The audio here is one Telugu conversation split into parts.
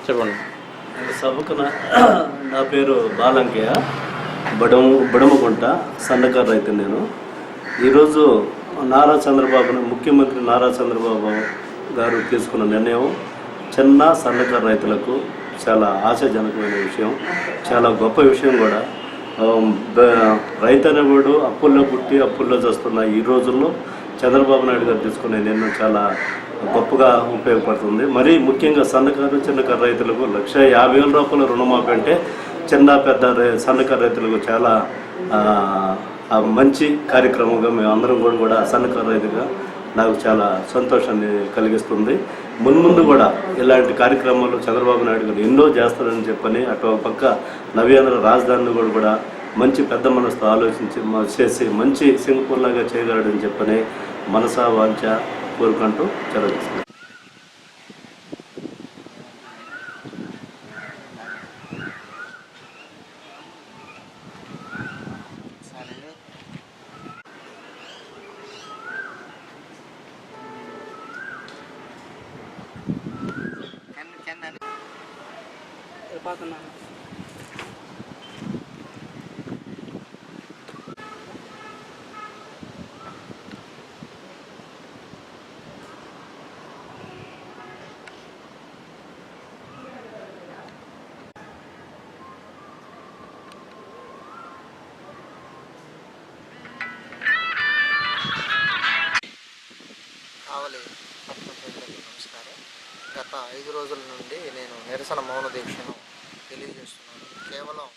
చెప్పండి. సభకు నా పేరు బాలంకయ్య, బుడమగుంట సన్నకారు రైతు. నేను ఈరోజు ముఖ్యమంత్రి నారా చంద్రబాబు గారు తీసుకున్న నిర్ణయం చిన్న సన్నకారు రైతులకు చాలా ఆశాజనకమైన విషయం, చాలా గొప్ప విషయం కూడా. రైతు అనేవాడు అప్పుల్లో పుట్టి అప్పుల్లో చేస్తున్న ఈ రోజుల్లో చంద్రబాబు నాయుడు గారు తీసుకునే నిర్ణయం చాలా గొప్పగా ఉపయోగపడుతుంది. మరీ ముఖ్యంగా చిన్నకారు రైతులకు 1,50,000 రూపాయల రుణమాఫీ అంటే చిన్న పెద్ద సన్నకారు రైతులకు చాలా మంచి కార్యక్రమంగా మేము అందరం కూడా సన్నకారు రైతుగా నాకు చాలా సంతోషాన్ని కలిగిస్తుంది. మున్ముందు కూడా ఇలాంటి కార్యక్రమాలు చంద్రబాబు నాయుడు గారు ఎన్నో చేస్తారని చెప్పని, అటు పక్క నవ్యాంధ్ర రాజధానిని కూడా మంచి పెద్ద మనసుతో ఆలోచించి చేసి మంచి సింగపూర్ లాగా చేయగలడని చెప్పని మనసా వాంఛ కోరుకుంటూ చదివిస్తున్నాను. నమస్కారం. గత 5 రోజుల నుండి నేను నిరసన మౌన దీక్షను తెలియజేస్తున్నాను. కేవలం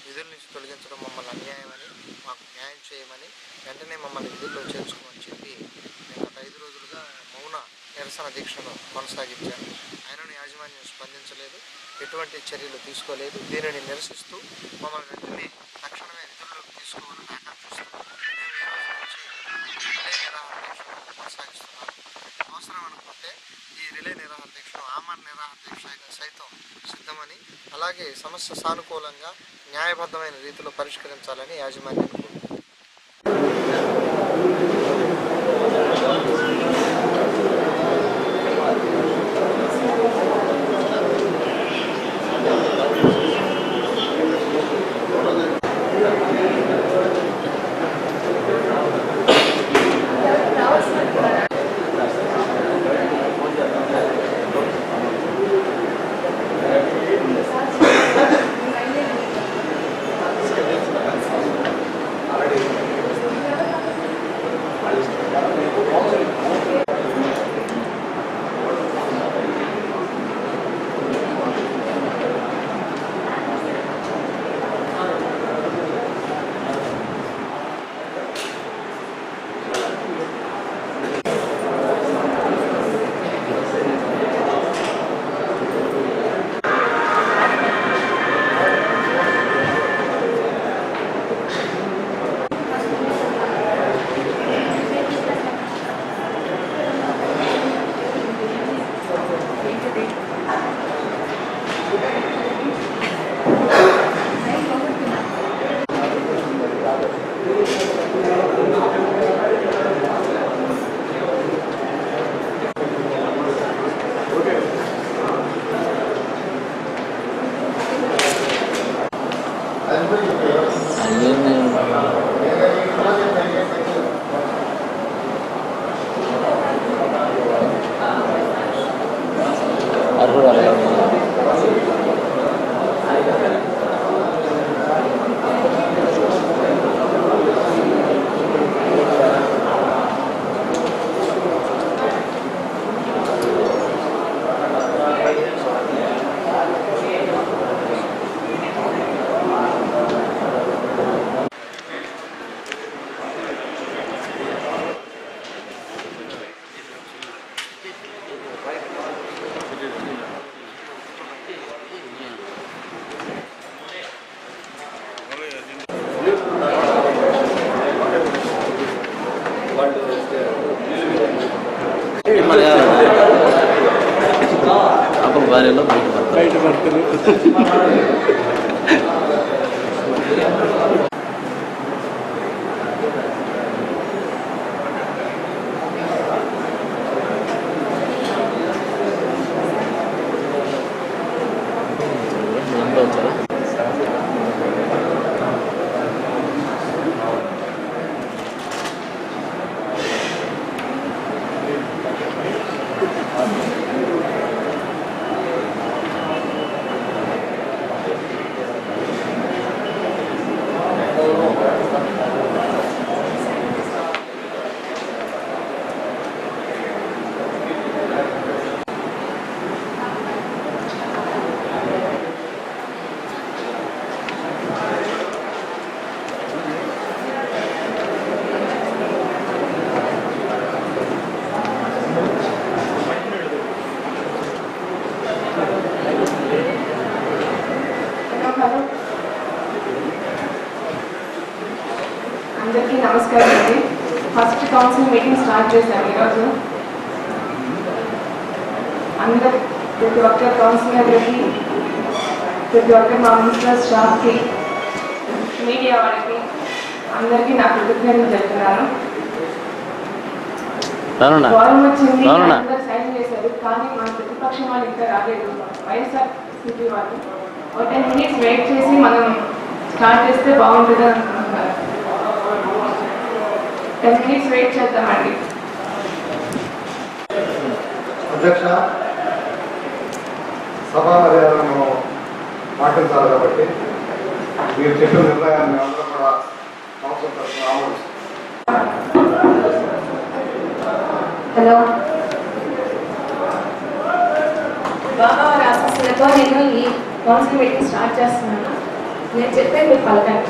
విధుల నుంచి తొలగించడం మమ్మల్ని అన్యాయమని, మాకు న్యాయం చేయమని, వెంటనే మమ్మల్ని విధుల్లో చేర్చుకోమని చెప్పి నేను గత 5 రోజులుగా మౌన నిరసన దీక్షను కొనసాగించాను. ఆయనను యాజమాన్యం స్పందించలేదు, ఎటువంటి చర్యలు తీసుకోలేదు. దీనిని నిరసిస్తూ మమ్మల్ని వెంటనే తక్షణమే విధుల్లోకి తీసుకోవాలని ఆకాంక్షిస్తున్నాం. మేము ఈ రోజు నుంచి రిలే నిరాహార దీక్షను కొనసాగిస్తున్నాము. అవసరం అనుకుంటే ఈ రిలే నిరాహార దీక్షను ఆమరణ నిరాహార దీక్షగా సైతం సిద్ధమని, అలాగే సమస్య సానుకూలంగా న్యాయబద్ధమైన రీతిలో పరిష్కరించాలని యాజమాన్యం కోరుతుంది. భార్యలో బయట పడుతుంది. ఫ్యామిలీలో వచ్చారా? అందరికీ నమస్కారం అండి. ఫస్ట్ కౌన్సిల్ మీటింగ్ స్టార్ట్ చేశాను ఈరోజు. ప్రతి ఒక్క కౌన్సిలర్లకి, ప్రతి ఒక్క మా మున్సిపల్ స్టాఫ్కి, మీడియా వాళ్ళకి అందరికీ నా కృతజ్ఞతలు చెప్తున్నాను. గౌరవం వచ్చింది, అందరూ సైన్ చేశారు, కానీ మన ప్రతిపక్షం వాళ్ళు ఇంకా రాలేదు. వైఎస్ఆర్సీపీ వాళ్ళు ఒక 10 minutes వెయిట్ చేసి మనం స్టార్ట్ చేస్తే బాగుంటుంది అనుకుంటున్నారు. 10 minutes వెయిట్ చేద్దామండి. అధ్యక్ష, సభా మర్యాదలను పాటించాలి కాబట్టి మీరు చెప్పిన నిర్ణయాన్ని అందరూ కూడా కౌన్సిల్ తరఫున ఆమోదిస్తాం. హలో, బాబా వారి ఆశీస్సులతో నేను ఈ కౌన్సిల్ మీటింగ్ స్టార్ట్ చేస్తున్నాను. నేను చెప్పేది మీరు పలకండి.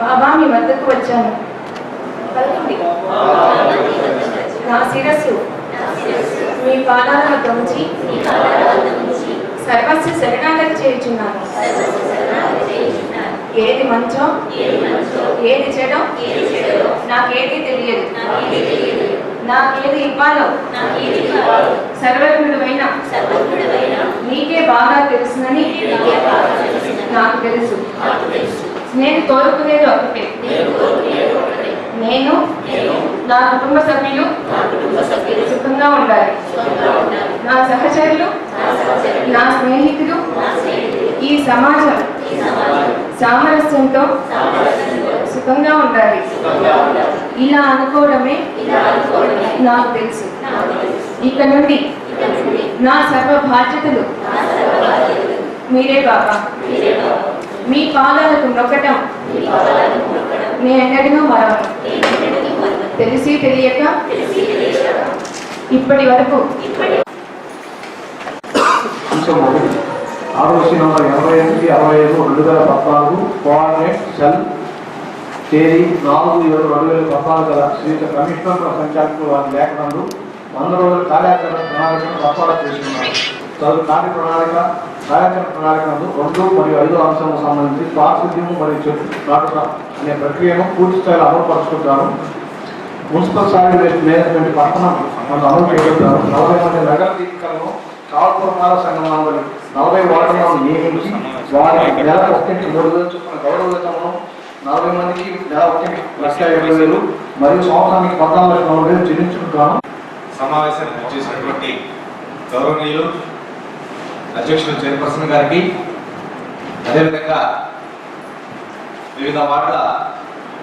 బాబా మీ వద్దకు వచ్చాను, పలకండి. నా శిరస్సు మీ పాదాల వద్ద ఉంచి సర్వస్వ శరణాగతి చేయుచున్నాను. ఏది మంచో ఏది చెడో నాకేది తెలియదు. నాకేది ఇవ్వాలో సర్వజ్ఞుడైన నీకే బాగా తెలుసునని నాకు తెలుసు. నేను కోరుకునేది ఒకటే, నేను నా కుటుంబ సభ్యులు సుఖంగా ఉండాలి. నా సహచరులు, నా స్నేహితులు, ఈ సమాజం సామరస్యంతో సుఖంగా ఉండాలి. ఇలా అనుకోవడమే నాకు తెలుసు. ఇక నుండి నా సర్వ బాధ్యతలు మీరే బాబా. మీ పాదాలకు నొక్కటం నేనెన్నడూ మరవను. తెలిసి తెలియక ఇప్పటి వరకు ఆర్ఓసి నంబర్ 88/65/2014 కోఆర్డినేట్ సెల్ తేదీ 4/7/2014 గల శ్రీయుత కమిషనర్ సంచాలకులు వారి లేఖనందు 100 రోజుల కార్యాచరణ ప్రణాళికను సరఫరా చేస్తున్నారు. చదువు కార్యాచరణ ప్రణాళిక నందు 2 మరియు 5 అంశాలకు సంబంధించి పారిశుద్ధ్యం మరియు చెట్టు నాటుట అనే ప్రక్రియను పూర్తి స్థాయిలో అమలుపరుచుకుంటారు. మున్సిపల్ సాలిడ్ వేస్ట్ మేనేజ్మెంట్ పట్టణం మనం అమలు చేయగలుగుతారు. 40 మంది నగర దీపికలను కావలపురమాల సంఘం 40 వార్డులను నియమించి వారికి నెల 1-3 చొప్పున గౌరవ వేతనం 40 మందికి నెల 1,70,000 మరియు సంవత్సరానికి 14,00,000 చెల్లించుకుంటాను. సమావేశానికి చేసినటువంటి గౌరవనీయులు అధ్యక్షులు చైర్పర్సన్ గారికి, అదేవిధంగా వివిధ వార్డుల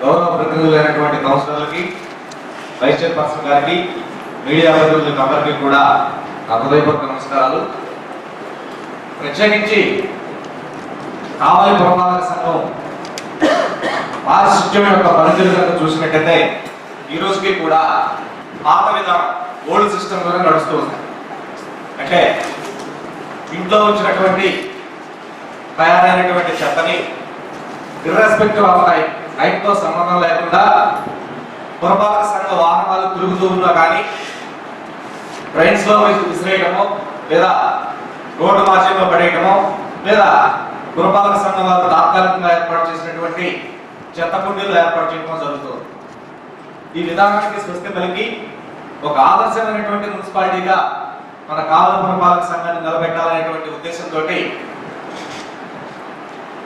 గౌరవ ప్రతినిధులైనటువంటి కౌన్సిలర్లకి, వైస్ చైర్పర్సన్ గారికి, మీడియా ప్రతినిధులకు అందరికీ కూడా నా హృదయపూర్వక నమస్కారాలు. ప్రత్యేకించి కావలి పురపాలక సంఘం పారిశుద్ధ్యం యొక్క పనితీరు చూసినట్టయితే ఈ రోజుకి కూడా పాత విధానం, ఓల్డ్ సిస్టమ్ ద్వారా నడుస్తూ ఉంది. అంటే ఇంట్లో వచ్చినటువంటి తయారైనటువంటి చెత్తని ఇర్రెస్పెక్టివ్ ఆఫ్ టైప్తో సంబంధం లేకుండా పురపాలక సంఘ వాహనాలు తిరుగుతూ ఉన్నా కానీ ట్రైన్స్ లో విసిరేయడమో, లేదా రోడ్డు మార్గంలో పడేయడమో, లేదా పురపాలక సంఘం వారు తాత్కాలికంగా ఏర్పాటు చేసినటువంటి చెత్త కుండీలు ఏర్పాటు చేయడం జరుగుతుంది. ఈ విధానానికి స్వస్తి పలికి ఒక ఆదర్శమైనటువంటి మున్సిపాలిటీగా మన కావలి పురపాలక సంఘాన్ని నిలబెట్టాలనేటువంటి ఉద్దేశంతో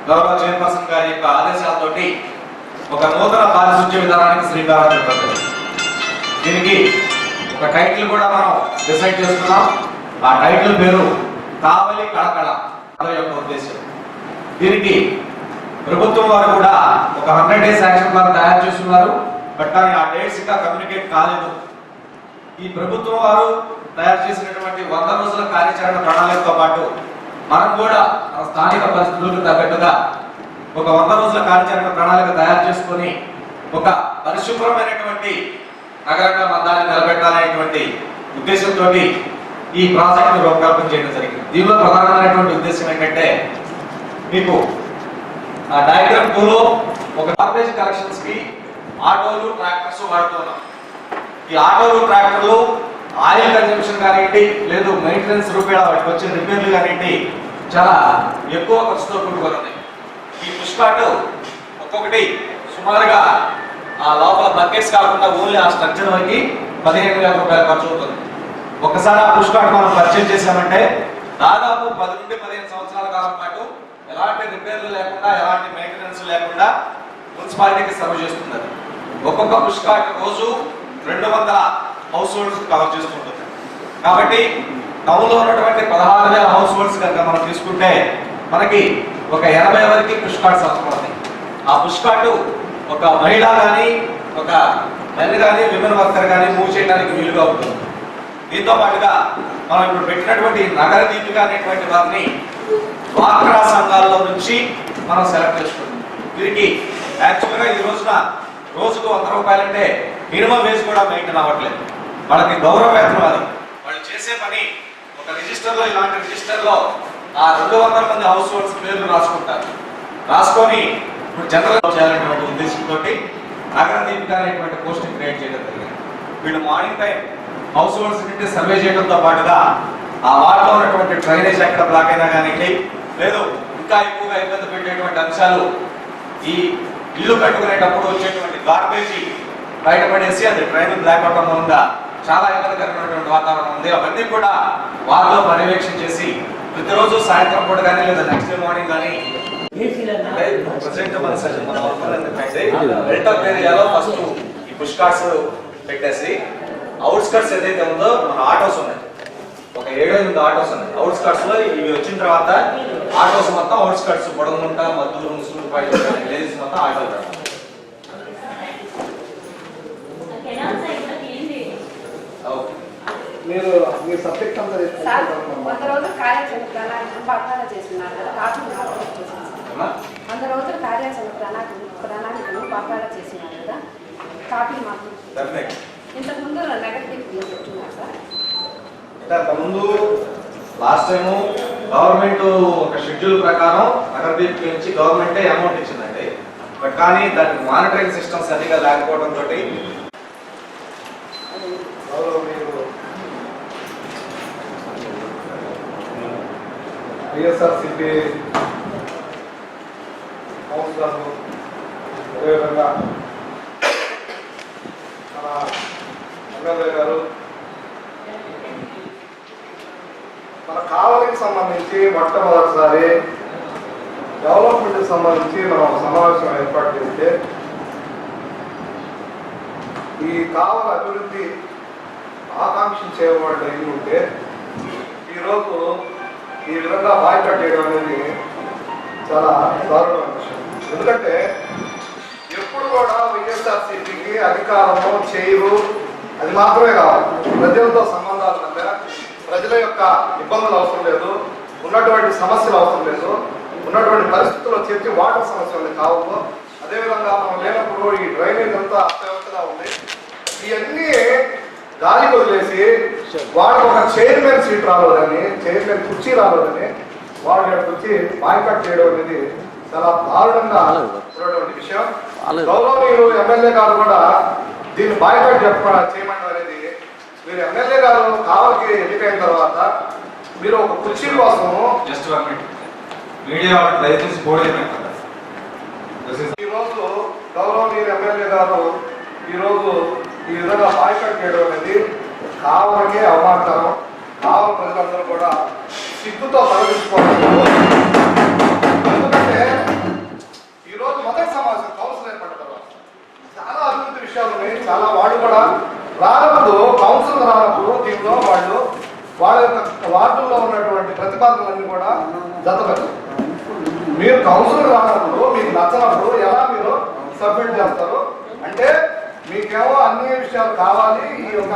గౌరవ చైర్పర్సన్ గారి యొక్క ఆదేశాలతోటి ఒక నూతన పారిశుద్ధ్య విధానానికి శ్రీకారం చుట్టారు. దీనికి ఒక టైటిల్ కూడా మనం డిసైడ్ చేసుకున్నాం. ఆ టైటిల్ పేరు కావలి కళకళ యొక్క ఉద్దేశం. దీనికి ప్రభుత్వం వారు కూడా ఒక 100 days యాక్షన్ ప్లాన్ తయారు చేస్తున్నారు. బట్ కానీ ఆ డేట్స్ ఇంకా కమ్యూనికేట్ కాలేదు. ఈ ప్రభుత్వం వారు తయారు చేసినటువంటి 100 రోజుల కార్యాచరణ ప్రణాళికతో పాటు మనం కూడా మన స్థానిక పరిస్థితులకు తగ్గట్టుగా ఒక 100 రోజుల కార్యాచరణ ప్రణాళిక తయారు చేసుకొని ఒక పరిశుభ్రమైనటువంటి నగరంగా మందాన్ని నిలబెట్టాలనేటువంటి ఉద్దేశంతో ఈ ప్రాజెక్టును రూపకల్పన చేయడం జరిగింది. దీనిలో ప్రధానమైనటువంటి ఉద్దేశం ఏంటంటే మీకు ఆ డయాగ్రామ్ 2లో ఒక గార్బేజ్ కలెక్షన్స్ కి ఆటోలు ట్రాక్టర్స్ వాడుతున్నాం. ఈ ఆటోలు ట్రాక్టర్లు ఆయిల్ కన్జంప్షన్ కానివ్వండి, లేదు మెయింటెనెన్స్ రూపాయల వాటికి వచ్చే రిపేర్లు కానివ్వండి, చాలా ఎక్కువ ఖర్చుతో కూడుకున్నది. ఈ పుష్ కార్ట్ ఒక్కొక్కటి సుమారుగా ఆ లోపల బకెట్స్ కాకుండా ఓన్లీ ఆ స్ట్రక్చర్ వరకు 15,000 రూపాయలు ఖర్చు అవుతుంది. ఒకసారి ఆ పుష్ కార్ట్ మనం పర్చేజ్ చేసామంటే దాదాపు 10 నుండి 15 సంవత్సరాల కాలం పాటు ఎలాంటి రిపేర్లు లేకుండా, ఎలాంటి మెయింటెనెన్స్ లేకుండా మున్సిపాలిటీకి సర్వ్ చేస్తుంది. ఒక్కొక్క పుష్ కార్ట్ రోజు 200 హౌస్ హోల్డ్స్ కవర్ చేసుకుంటుంది. కాబట్టి టౌన్లో ఉన్నటువంటి 16,000 హౌస్ హోల్డ్స్ కనుక మనం తీసుకుంటే మనకి ఒక 80 వరకు పుష్ కార్ట్స్ అవసరపడతాయి. ఆ పుష్ కార్టు ఒక మహిళ కానీ, ఒక మెన్ కానీ, విమెన్ వర్కర్ కానీ మూవ్ చేయడానికి వీలుగా ఉంటుంది. దీంతో పాటుగా మనం ఇప్పుడు పెట్టినటువంటి నగర దీపిక అనేటువంటి వారిని డ్వాక్రా సంఘాల్లో నుంచి మనం సెలెక్ట్ చేసుకుంటాం. వీరికి యాక్చువల్గా ఈ రోజున రోజుకు 100 రూపాయలు అంటే మినిమం వేజ్ కూడా మెయింటైన్ అవ్వట్లేదు. వాళ్ళకి గౌరవ వేతనం అది. వాళ్ళు చేసే పని ఒక రిజిస్టర్లో, ఇలాంటి రిజిస్టర్లో ఆ 200 మంది హౌస్ హోల్డ్స్ పేర్లు రాసుకుంటారు. రాసుకొని ఇప్పుడు జనరల్ చేయాలనేటువంటి ఉద్దేశంతో నగర దీపిక అనేటువంటి పోస్ట్ని క్రియేట్ చేయడం జరిగింది. వీళ్ళు మార్నింగ్ టైం హౌస్ హోల్డ్స్ నుండి సర్వే చేయడంతో పాటుగా ఆ వార్డులో ఉన్నటువంటి డ్రైనేజ్ ఎక్కడ బ్లాక్ అయినా కానీ, లేదు ఇంకా ఎక్కువగా ఇబ్బంది పెట్టేటువంటి అంశాలు, ఈ ఇల్లు కట్టుకునేటప్పుడు వచ్చేటువంటి గార్బేజీ బయటపడేసి అది డ్రైన్ బ్లాక్ అవడం మూలంగా చాలా ఇబ్బందికరమైనటువంటి వాతావరణం ఉంది. అవన్నీ కూడా వారిలో పర్యవేక్షణ చేసి ప్రతిరోజు సాయంత్రం పూట కానీ, లేదా నెక్స్ట్ డే మార్నింగ్ కానీ ఏరియాలో ఫస్ట్ ఈ పుష్ కార్ట్స్ పెట్టేసి అవుట్స్కట్స్ ఏదైతే ఉందో మన ఆటోస్ ఉన్నాయి, ఒక 7-8 ఆటోస్ ఉన్నాయి. అవుట్స్కట్స్ లో ఇవి వచ్చిన తర్వాత ఆటోస్ మొత్తం అవుట్స్కట్స్ పొడవుంట, మద్దూరు, ముసుగుపై లేడీస్ మొత్తం ఆటోలు పెడతాం. మీరు మీ సబ్జెక్ట్ అంతా 100 రోజుల కార్యాచరణ ప్రణాళికను చేస్తున్నారు కదా, కాపీ 100 రోజుల కార్యాచరణ ప్రణాళికను పక్కాగా చేసినారు కదా, కాపీ మాకు ఇంతకుముందు నెగటివ్ చెప్తున్నారు సార్. అంటే అంతకుముందు లాస్ట్ టైము గవర్నమెంట్ ఒక షెడ్యూల్ ప్రకారం నగరదీప్ నుంచి గవర్నమెంటే అమౌంట్ ఇచ్చిందండి. బట్ కానీ దానికి మానిటరింగ్ సిస్టమ్స్ సరిగా లేకపోవడంతో వైఎస్ఆర్సీపీ కౌన్సిలర్లు, అదేవిధంగా మన ఎమ్మెల్యే గారు, మన కావలికి సంబంధించి మొట్టమొదటిసారి డెవలప్మెంట్కి సంబంధించి మనం సమావేశం ఏర్పాటు చేస్తే ఈ కావలి అభివృద్ధి ఆకాంక్షించేవాళ్ళు ఏమి ఉంటే ఈరోజు ఈ విధంగా బాయ్కట్ చేయడం అనేది చాలా దారుణమైన విషయం. ఎందుకంటే ఎప్పుడు కూడా వైఎస్ఆర్సీపీకి అధికారంలో చేయరు, అది మాత్రమే కావాలి. ప్రజలతో సంబంధాలు మధ్య ప్రజల యొక్క ఇబ్బందులు అవసరం లేదు, ఉన్నటువంటి సమస్యలు అవసరం లేదు, ఉన్నటువంటి పరిస్థితుల్లో చేర్చి వాటర్ సమస్య ఉంది కావు. అదేవిధంగా మనం లేనప్పుడు ఈ డ్రైనేజ్ అంతా అత్యవసరంగా ఉంది. ఇవన్నీ గాలి వదిలేసి వాళ్ళకి ఒక చైర్మన్ సీట్ రాలేదని, చైర్మన్ కుర్చీ రాలేదని వాళ్ళ వచ్చి బాయ్కట్ చేయడం అనేది చాలా దారుణంగా ఉన్నటువంటి విషయం. గౌరవనీయులు ఎమ్మెల్యే గారు కూడా దీన్ని బాయ్కట్ చేయమంటారు అనేది. మీరు ఎమ్మెల్యే గారు కావలికి ఎన్నికైన తర్వాత మీరు ఒక కుర్చీ కోసం జస్ట్ 1 minute మీడియా వాళ్ళు దయచేసి బోర్డు ఈరోజు గౌరవనీయులు ఎమ్మెల్యే గారు ఈరోజు ఈ విధంగా బాయ్కట్ చేయడం అనేది కావలికే అవమానకరం. కావలి ప్రజలందరూ కూడా సిగ్గుతో తలదించుకోవాలి. ఎందుకంటే ఈరోజు మొదటి సమావేశం కౌన్సిల్ ఏర్పడిన తర్వాత చాలా అభివృద్ధి విషయాలు ఉన్నాయి. చాలా వాళ్ళు కూడా రానప్పుడు కౌన్సిల్ రానప్పుడు దీంట్లో వాళ్ళు వాళ్ళ యొక్క వార్డుల్లో ఉన్నటువంటి ప్రతిపాదనలన్నీ కూడా జతపరిచి మీరు కౌన్సిలర్ రానప్పుడు మీకు నచ్చినప్పుడు ఎలా మీరు సబ్మిట్ చేస్తారు అంటే మీకేమో అన్ని విషయాలు కావాలి, ఈ యొక్క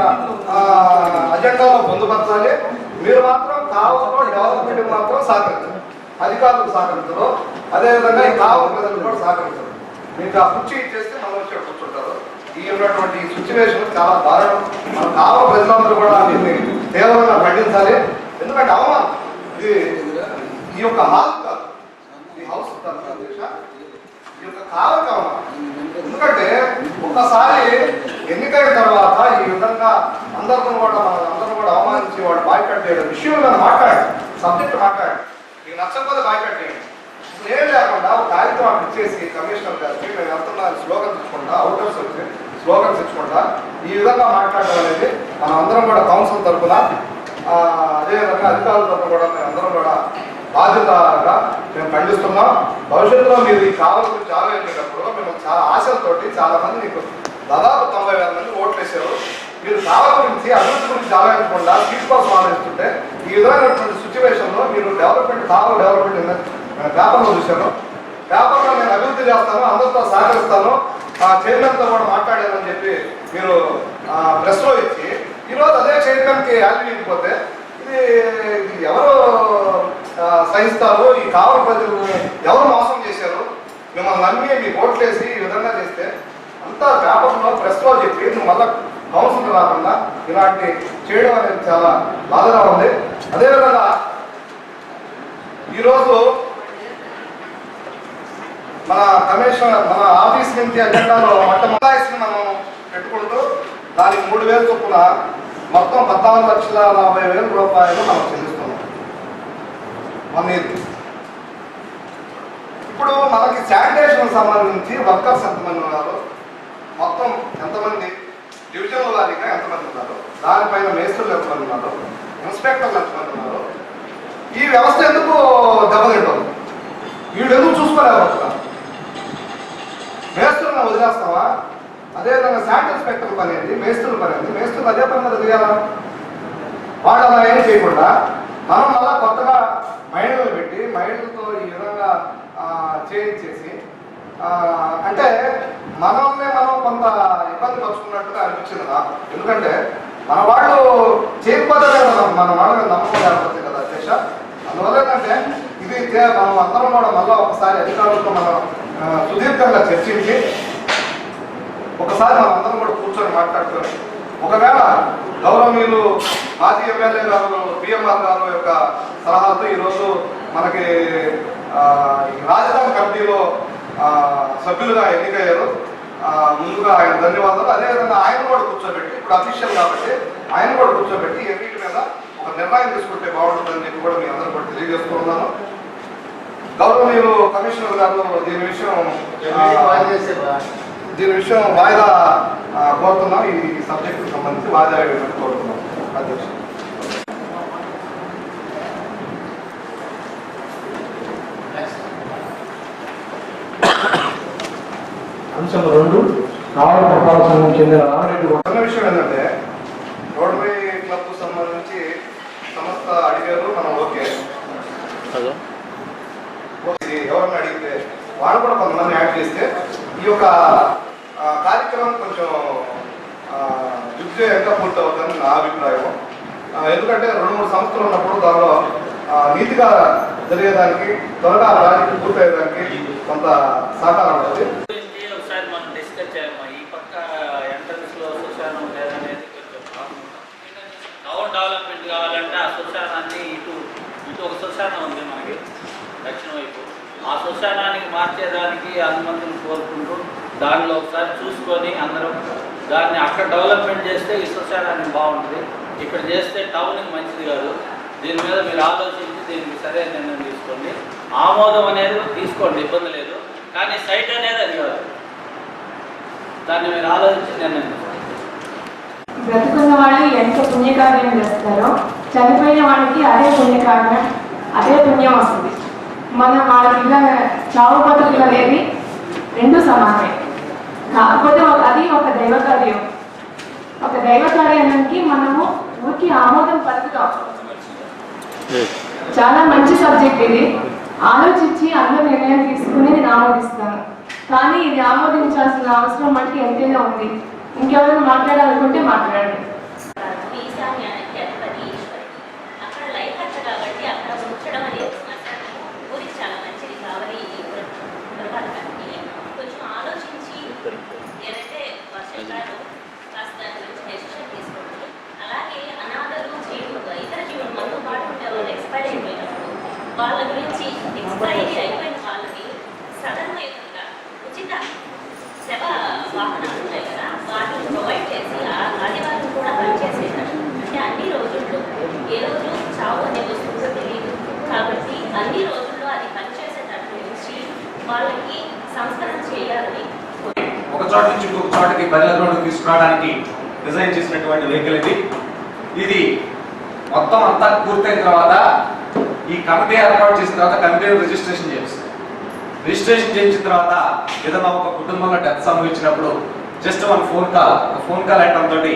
అజెండాలో పొందుపరచాలి, మీరు మాత్రం కావులో డెవలప్మెంట్ మాత్రం సహకరించరు, అధికారులకు సహకరించరు, అదేవిధంగా ఈ కావు ప్రజలు కూడా సహకరించరు. మీకు ఆ కుర్చీ ఇచ్చేస్తే మనం వచ్చి కూర్చుంటారు. ఈ ఉన్నటువంటి సిచ్యువేషన్ చాలా దారుణం. మన కావ ప్రజలందరూ కూడా దీన్ని తీవ్రంగా ఖండించాలి. ఎందుకంటే అవమానం ఇది ఈ యొక్క హాల్ కాదు, ఈ హౌస్ కాదు దేశ, ఈ యొక్క కావకి అవమానం. ఎందుకంటే ఒక్కసారి ఎన్నికైన తర్వాత ఈ విధంగా అందరూ కూడా అవమానించి వాడు బాయ్కట్ చేయడం విషయం మీద మాట్లాడాడు, సబ్జెక్ట్ మాట్లాడాడు. మీకు నచ్చకపోతే బాయ్కట్ చేయండి. ఏం లేకుండా ఒక కార్యక్రమం ఇచ్చేసి కమిషనర్ గారికి మేము వెళ్తున్నా స్లోగన్స్ ఇచ్చుకుంటా, అవుటర్స్ వచ్చి స్లోగన్స్ ఇచ్చుకుంటా ఈ విధంగా మాట్లాడడం అనేది మనం అందరం కూడా కౌన్సిల్ తరఫున అదేవిధంగా అధికారుల తరఫున కూడా మేము అందరం కూడా బాధ్యతగా మేము ఖండిస్తున్నాం. భవిష్యత్తులో మీరు ఈ కావాల గురించి ఆలోచించేటప్పుడు మేము చాలా ఆశలతోటి చాలా మంది మీకు దాదాపు 90,000 మంది ఓట్లు వేసారు. మీరు కావాల గురించి అభివృద్ధి గురించి ఆలోచించకుండా సీట్ కోసం ఆలోచిస్తుంటే ఈ విధమైనటువంటి సిచ్యువేషన్లో మీరు కావాలి డెవలప్మెంట్ పేపర్లో చూశాను. పేపర్లో నేను అభివృద్ధి చేస్తాను, అందరితో సహకరిస్తాను, చైర్మన్తో కూడా మాట్లాడానని చెప్పి మీరు ప్రెస్లో ఇచ్చి ఈరోజు అదే చైర్మన్కి యాల్యూ ఇవ్వకపోతే ఇది ఎవరు సహిస్తారు? ఈ కావల ప్రజలను ఎవరు మోసం చేశారు? మిమ్మల్ని నమ్మి మీకు ఓట్లేసి ఈ విధంగా చేస్తే అంతా పేపర్లో ప్రెస్లో చెప్పి నువ్వు మళ్ళీ కౌన్సిల్ రాకుండా ఇలాంటి చేయడం అనేది చాలా బాధగా ఉంది. అదేవిధంగా ఈరోజు మన కమిషనర్ మన ఆఫీస్ నుంచి అజెండాలో మొట్టమొదటి మనం పెట్టుకుంటూ దానికి 3,000 చొప్పున మొత్తం 14,40,000 రూపాయలు మనం చెల్లిస్తున్నాం. ఇప్పుడు మనకి శానిటేషన్ సంబంధించి వర్కర్స్ ఎంతమంది ఉన్నారు, మొత్తం ఎంతమంది, డివిజన్ వారీగా ఎంతమంది ఉన్నారు, దానిపైన మేస్త్రులు ఎంతమంది ఉన్నారు, ఇన్స్పెక్టర్లు ఎంతమంది ఉన్నారు, ఈ వ్యవస్థ ఎందుకు దెబ్బతింటుంది? వీడు ఎందుకు చూసుకోలేకపోతున్నారు? మేస్త్రులను వదిలేస్తావా? అదేవిధంగా శానిటరీ ఇన్స్పెక్టర్ పని ఏంటి, మేస్త్రుల పని ఏంటి, మేస్త్రులు అదే పని మీద దిగాలా? వాళ్ళు అలా ఏం చేయకుండా మనం మళ్ళా కొత్తగా మైండ్లు పెట్టి మైండ్లతో ఈ విధంగా చేయించేసి అంటే మనల్ని మనం కొంత ఇబ్బంది పరుచుకున్నట్టుగా అనిపించింది నాకు. ఎందుకంటే మన వాళ్ళు చేయకపోతే కదా మన వాళ్ళని నమ్మకం లేకపోతే కదా అధ్యక్ష. అందువల్ల ఏంటంటే ఇది మనం అందరం కూడా మళ్ళీ ఒకసారి అధికారులతో మనం సుదీర్ఘంగా చర్చించి ఒకసారి మనం అందరం కూడా కూర్చొని మాట్లాడుకొని ఒకవేళ గౌరవనీయులు మాజీ ఎమ్మెల్యే గారు పిఎంఆర్ గారు యొక్క సలహాలతో ఈరోజు మనకి రాజధాని కమిటీలో సభ్యులుగా ఎన్నికయ్యారు. ముందుగా ఆయన ధన్యవాదాలు. అదేవిధంగా ఆయన కూడా కూర్చోబెట్టి ఇప్పుడు అఫీషియల్ కాబట్టి ఆయన కూడా కూర్చోబెట్టి ఎన్నిటి మీద ఒక నిర్ణయం తీసుకుంటే బాగుంటుందని చెప్పి కూడా మీ అందరూ కూడా తెలియజేస్తూ ఉన్నాను. గౌరవనీయులు కమిషనర్ గారు దీని విషయం వాయిదా కోరుతున్నాం. ఈ సబ్జెక్టుకు సంబంధించి వాయిదా వేయడానికి కోరుతున్నాం అధ్యక్ష. అంశం 2 కావల పురపాలక సంఘం చెందిన రామరెడ్డి. ఒక విషయం ఏంటంటే రోడ్వే క్లబ్ సంబంధించి సంస్థ అడిగారు, మనం ఓకే ఎవరన్నా అడిగితే వాళ్ళు కూడా కొంతమంది యాడ్ చేస్తే ఈ యొక్క కార్యక్రమం కొంచెం ఇంకా పూర్తి అవుతుందని నా అభిప్రాయం. ఎందుకంటే 2-3 సంస్థలు ఉన్నప్పుడు దానిలో నీతిగా జరిగేదానికి త్వరగా ప్రాజెక్టు పూర్తయ్యేదానికి కొంత సహకారం ఉంటుంది. ఒకసారి మనం డిస్కస్ చేయాలి. ఈ పక్క ఎంట్రన్స్ లో శ్మశానం లేదనేది కొంచెం టౌన్ డెవలప్మెంట్ కావాలంటే ఆ శ్మశానాన్ని ఇటు ఒక శ్మశానం ఉంది మనకి దక్షిణ వైపు. ఆ శ్మశానానికి మార్చేదానికి అనుమతులు కోరుకుంటూ దానిలో ఒకసారి చూసుకొని అందరం దాన్ని అక్కడ డెవలప్మెంట్ చేస్తే ఈ శ్మశానానికి బాగుంటుంది. ఇక్కడ చేస్తే టౌన్కి మంచిది కాదు. దీని మీద మీరు ఆలోచించి దీనికి సరైన నిర్ణయం తీసుకోండి. ఆమోదం అనేది తీసుకోండి, ఇబ్బంది లేదు. కానీ సైట్ అనేది అది కాదు, దాన్ని మీరు ఆలోచించి నిర్ణయం తీసుకోండి. బ్రతుకున్న వాళ్ళు ఎంత పుణ్యకార్యం చేస్తారో చనిపోయిన వాళ్ళకి అదే పుణ్యకార్యం, అదే పుణ్యం వస్తుంది. మన వాళ్ళకి ఇలా చావు బతుకులు అనేది 2 సమానమే. కాకపోతే అది ఒక దైవ కార్యం. ఒక దైవ కార్యానికి మనము ఊరికి ఆమోదం పలుకుతాం. చాలా మంచి సబ్జెక్ట్ ఇది. ఆలోచించి అందరూ నిర్ణయం తీసుకుని నేను ఆమోదిస్తాను. కానీ ఇది ఆమోదించాల్సిన అవసరం మనకి ఎంతైనా ఉంది. ఇంకెవరైనా మాట్లాడాలనుకుంటే మాట్లాడండి. ఈశాన్యానికి అధిపతి ఈశ్వరుడు. అక్కడ లైఫ్ అచ్చ కాబట్టి అక్కడ ఉంచడం అనేది శ్మశానం ఊరికి చాలా మంచిది కావాలి. కొంచెం ఆలోచించి ఏదైతే వర్షాలు కాస్త దాని గురించి డెసిషన్ తీసుకోండి. అలాగే అనాథలు జీవులు ఇతర జీవులు మనతో పాటు ఉండే వాళ్ళు ఎక్స్పైర్ అయిపోయినప్పుడు వాళ్ళ గురించి ఎక్స్పైరీ అయిపోయిన వాళ్ళని సదన్వయంగా ఉచిత సేవ వాహనాలు ఉంటాయి కదా, వాటిని ప్రొవైడ్ చేసి ఆ ఆదివారం కూడా పనిచేసేటట్టు. అంటే అన్ని రోజుల్లో ఏ రోజు చావు అనే వస్తువుగా తెలియదు కాబట్టి అన్ని రోజుల్లో అది పనిచేసేటట్టు నుంచి వాళ్ళకి సంస్కరణ చేయాలని. ఒక చోట నుంచి ఇంకొక చోటకి బదిలీ రోడ్డు తీసుకురావడానికి డిజైన్ చేసినటువంటి వెహికల్ ఇది. ఇది మొత్తం అంతా పూర్తయిన తర్వాత ఈ కమిటీ ఏర్పాటు చేసిన తర్వాత కమిటీని రిజిస్ట్రేషన్ చేస్తుంది. రిజిస్ట్రేషన్ చేయించిన తర్వాత ఏదైనా ఒక కుటుంబంలో డెత్ సంభవించినప్పుడు just one phone call item తోటి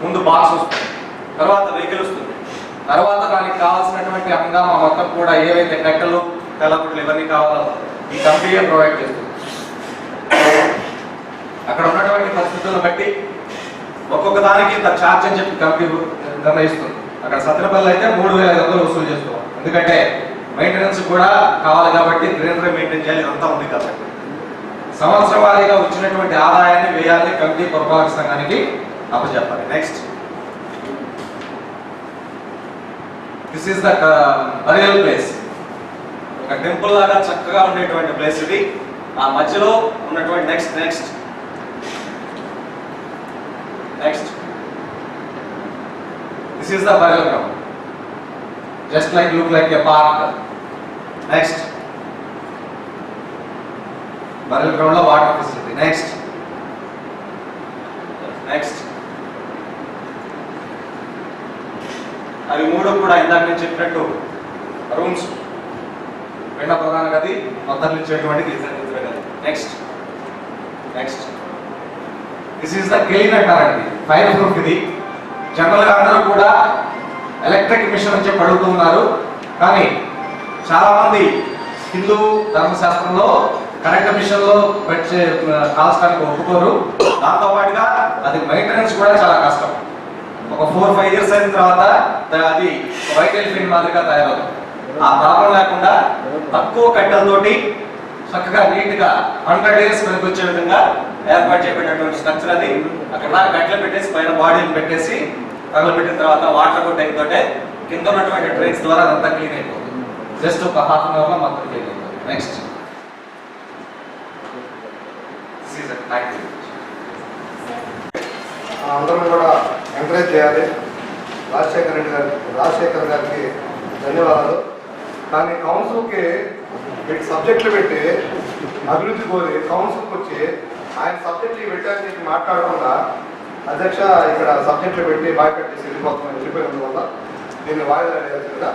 ముందు బాక్స్ వస్తుంది, తర్వాత వెహికల్ వస్తుంది, తర్వాత దానికి కావాల్సినటువంటి హంగామా మొత్తం కూడా ఏవైతే కట్టెలు తెల్లపుట్లు ఇవన్నీ కావాలో ఈ కమిటీయే ప్రొవైడ్ చేస్తుంది. అక్కడ ఉన్నటువంటి పరిస్థితులను బట్టి ఒక్కొక్క దానికి ఇంత ఛార్జ్ అని చెప్పి కమిటీ నిర్ణయిస్తుంది. అక్కడ సత్రపల్లి అయితే 3,500 వసూలు చేస్తాం. ఎందుకంటే మెయింటెనెన్స్ కూడా కావాలి కాబట్టి, గ్రీనరీ మెయింటైన్ చేయాలి, ఇదంతా ఉంది కాబట్టి సంవత్సరం వారీగా వచ్చినటువంటి ఆదాయాన్ని వ్యయాన్ని కమిటీ పురపాలక సంఘానికి అప్పచెప్పాలి. Next, this is the burial place. ఒక టెంపుల్ లాగా చక్కగా ఉండేటువంటి ప్లేస్ ఇది. ఆ మధ్యలో ఉన్నటువంటి next this is the burial ground. Just like look like a park. Next, burial ground lo water facility. Next, అవి మూడు కూడా ఇందాక నేను చెప్పినట్టు రూమ్స్, పిండ ప్రధాన గది, మొత్తం ఇచ్చేటువంటి గది. నెక్స్ట్ దిస్ ఈస్ ద కెలిన్ అంటారండి, ఫైర్ ప్రూఫ్ ఇది. జనరల్ గా అందరూ కూడా ఎలక్ట్రిక్ మిషన్ అని చెప్పి అడుగుతున్నారు, కానీ చాలా మంది హిందూ ధర్మశాస్త్రంలో కరెంట్ మిషన్ లో పెట్టే కాల్చడానికి ఒప్పుకోరు. దాంతో పాటుగా అది మెయింటెనెన్స్ కూడా చాలా కష్టం. ఒక 4-5 years అయిన తర్వాత అది వైట్ ఎలిఫెంట్ మాదిరిగా తయారవుతుంది. ఆ ప్రాబ్లం లేకుండా తక్కువ కట్టెలతోటి చక్కగా నీట్ గా 100 years వరకు వచ్చే విధంగా ఏర్పాటు చేయబడినటువంటి స్ట్రక్చర్ అది. అక్కడ కట్టెలు పెట్టేసి పైన బాడీని పెట్టేసి తగలబెట్టిన తర్వాత వాటర్ కొట్టేకి తోటే కింద ఉన్నటువంటి డ్రైన్స్ ద్వారా అదంతా క్లీన్ అయిపోతుంది. జస్ట్ ఒక ½ an hour లో మొత్తం క్లీన్ అయిపోతుంది. నెక్స్ట్, అందరం కూడా ఎంకరేజ్ చేయాలి. రాజశేఖర్ గారికి ధన్యవాదాలు. కానీ కౌన్సిల్కి సబ్జెక్టులు పెట్టి అభివృద్ధి కోరి కౌన్సిల్కి వచ్చి ఆయన సబ్జెక్టులు పెట్టాలని చెప్పి మాట్లాడకుండా అధ్యక్ష ఇక్కడ సబ్జెక్టులు పెట్టి బాయ్కట్ చేసి వెళ్ళిపోయినందువల్ల దీన్ని వాయిదా వేయాల్సిందిగా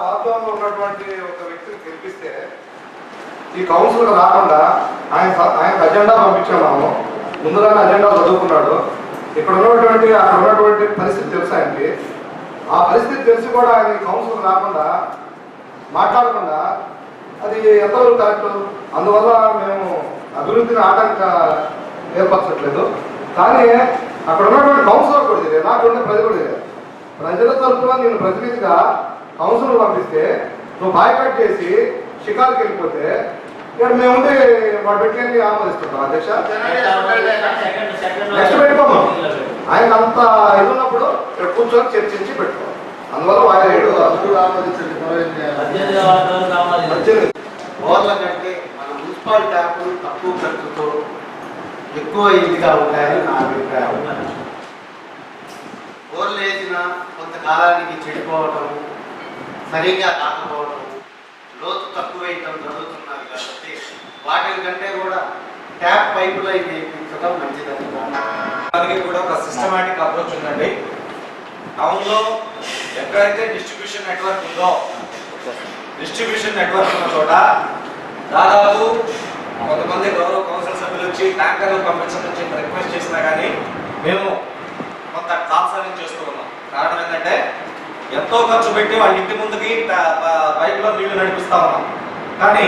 వాతావరణంలో ఉన్నటువంటి ఒక వ్యక్తిని గెలిపిస్తే ఈ కౌన్సిల్ రాకుండా ఆయన అజెండా పంపించాము. ముందుగానే అజెండా చదువుకున్నాడు. ఇక్కడ ఉన్నటువంటి పరిస్థితి తెలుసు ఆయనకి. ఆ పరిస్థితి తెలిసి కూడా ఆయన కౌన్సిల్ రాకుండా మాట్లాడకుండా అది ఎంతవరకు కరెక్ట్. అందువల్ల మేము అభివృద్ధిని ఆటంక ఏర్పరచట్లేదు. కానీ అక్కడ ఉన్నటువంటి కౌన్సిలర్ కూడా తెలియదు, నాకుండే ప్రజలు కూడా తెలియదు. ప్రజల తరఫున నేను ప్రతినిధిగా కౌన్సిలర్ పంపిస్తే నువ్వు బాయ్కట్ చేసి షికార్కి వెళ్ళిపోతే ఇక్కడ మేముంటే వాడు పెట్టి ఆమోదిస్తుంటాం. అధ్యక్ష నెక్స్ట్ పెట్టుకోము. ఆయన అంత ఇది ఉన్నప్పుడు ఇక్కడ కూర్చొని చర్చించి పెట్టుకోం. అందువల్ల వాడు ఆమోదించండి. బోర్ల కంటే మన మున్సిపల్ ట్యాపులు తక్కువ ఖర్చుతో ఎక్కువ ఇదిగా ఉంటాయని నా అభిప్రాయం. బోర్లు వేసిన కొంతకాలానికి చెడిపోవటం, సరిగ్గా కాకపోవటం, లోతు తక్కువ వేయటం జరుగుతున్నారు కాబట్టి వాటి కంటే కూడా ట్యాప్ పైపులో వేయించడం మంచిదని. దానికి కూడా ఒక సిస్టమాటిక్ అప్రోచ్ ఉందండి. టౌన్లో ఎక్కడైతే డిస్ట్రిబ్యూషన్ నెట్వర్క్ ఉందో, డిస్ట్రిబ్యూషన్ నెట్వర్క్ ఉన్న చోట దాదాపు కొంతమంది గౌరవ కౌన్సిల్ సభ్యులు వచ్చి ట్యాంకర్లు పంపించమని చెప్పి రిక్వెస్ట్ చేసినా కానీ మేము కొంత తాత్సారం చేస్తూ ఉన్నాం. కారణం ఏంటంటే ఎంతో ఖర్చు పెట్టి వాళ్ళ ఇంటి ముందుకి పైపులో నీళ్లు నడిపిస్తా ఉన్నాం. కానీ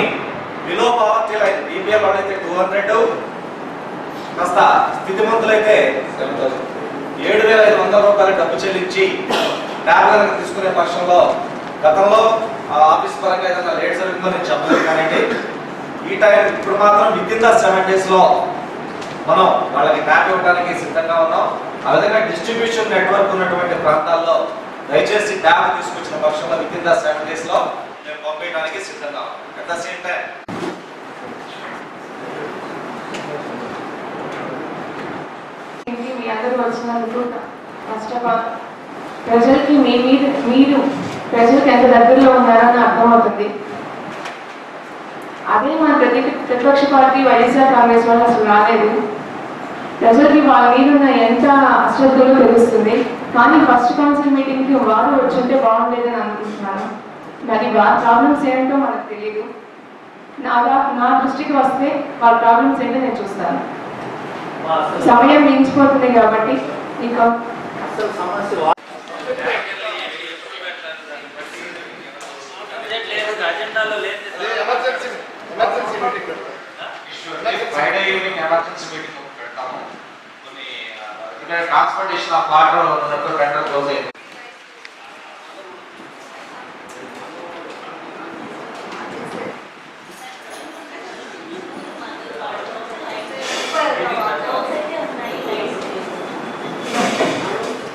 బిలో పావర్టీ లైన్ బీపీఎల్ వాళ్ళైతే 200, కాస్త స్థితిమంతులైతే 7,500 రూపాయలు డబ్బు చెల్లించి ట్యాబ్ కనుక తీసుకునే పక్షంలో గతంలో ఆఫీస్ పరంగా ఏదైనా లేట్ జరుగుతుందో నేను చెప్పలేదు. కానీ ఈ టైం ఇప్పుడు మాత్రం విత్ ఇన్ ద 7 days లో మనం వాళ్ళకి ట్యాబ్ ఇవ్వడానికి సిద్ధంగా ఉన్నాం. ఆ విధంగా డిస్ట్రిబ్యూషన్ నెట్వర్క్ ఉన్నటువంటి ప్రాంతాల్లో దయచేసి ట్యాబ్ తీసుకొచ్చిన పక్షంలో విత్ ఇన్ ద 7 days లో మేము పంపించడానికి సిద్ధంగా ఉన్నాం. అట్ ద సేమ్ టైం మీ అందరూ వచ్చినందుకు ఫస్ట్ ఆఫ్ ఆల్ ప్రజలకి మీరు ప్రజలకు ఎంత దగ్గరలో ఉన్నారని అర్థమవుతుంది. అదే మన ప్రతిపక్ష పార్టీ వైఎస్ఆర్ కాంగ్రెస్ వాళ్ళు అసలు రాలేదు. ప్రజలకి వాళ్ళ మీద ఉన్న ఎంత అశ్రద్ధలో తెలుస్తుంది. కానీ ఫస్ట్ కౌన్సిల్ మీటింగ్కి వారు వచ్చుంటే బాగుండేదని అనుకుంటున్నాను. మరి వాళ్ళ ప్రాబ్లమ్స్ ఏంటో మనకు తెలియదు. నా దృష్టికి వస్తే వాళ్ళ ప్రాబ్లమ్స్ ఏంటో నేను చూస్తాను. సమయం మించిపోతుంది కాబట్టి ఇంకా అసలు సమస్య అజెండాలో లేదు. ఫ్రైడే ఈవినింగ్ ఎమర్జెన్సీ మీటింగ్ పెడతాము. కొన్ని transportation of water tender close అయింది.